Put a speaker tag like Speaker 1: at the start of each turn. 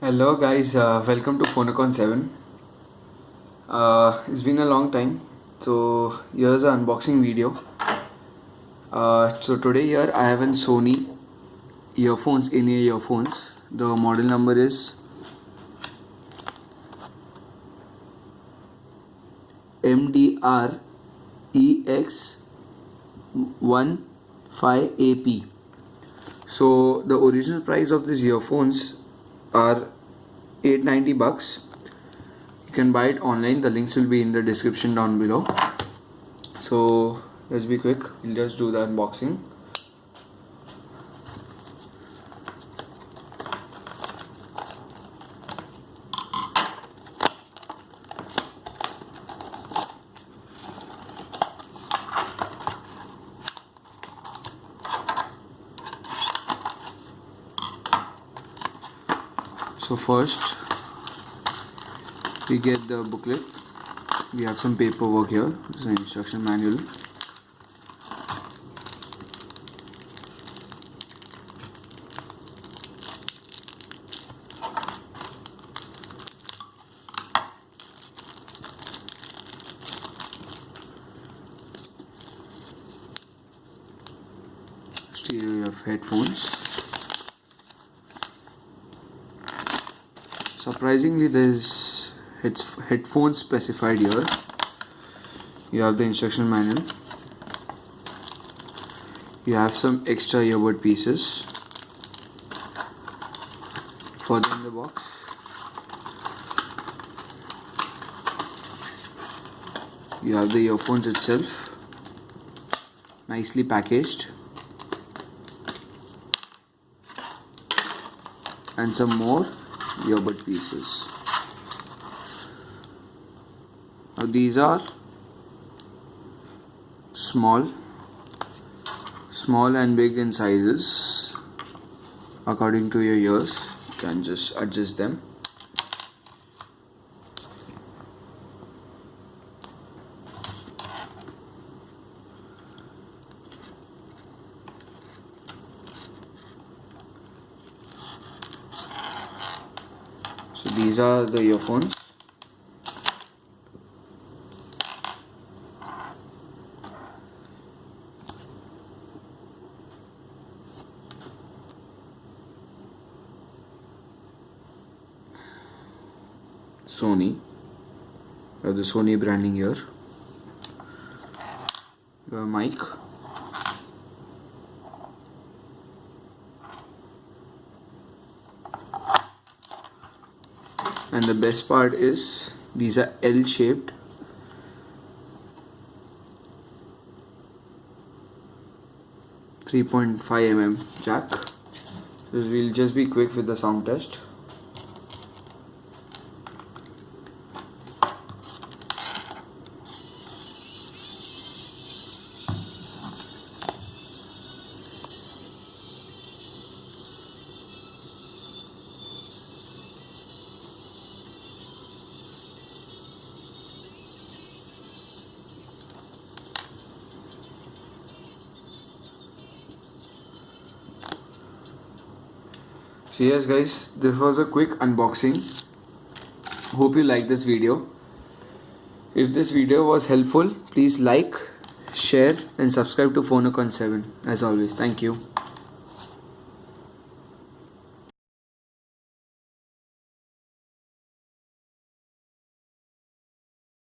Speaker 1: Hello guys, welcome to Phonocon 7. It's been a long time, so here's an unboxing video. So today here I have a Sony earphones, in-ear earphones. The model number is MDR EX15AP. So the original price of these earphones are $890. You can buy it online. The links will be in the description down below. So let's be quick. We'll just do the unboxing. So first we get the booklet. We have some paperwork here. This is an instruction manual. Here you have headphones. Surprisingly, there's headphones specified here. You have the instruction manual. You have some extra earbud pieces. Further in the box, you have the earphones itself, nicely packaged, and some more earbud pieces. Now these are small and big in sizes according to your ears. You can just adjust them. So these are the earphones. Sony. You have the Sony branding here. You have a mic. And the best part is these are L-shaped. .5 jack. So we'll just be quick with the sound test. So yes guys, this was a quick unboxing. Hope you like this video. If this video was helpful, please like, share and subscribe to Phonocon 7. As always, thank you.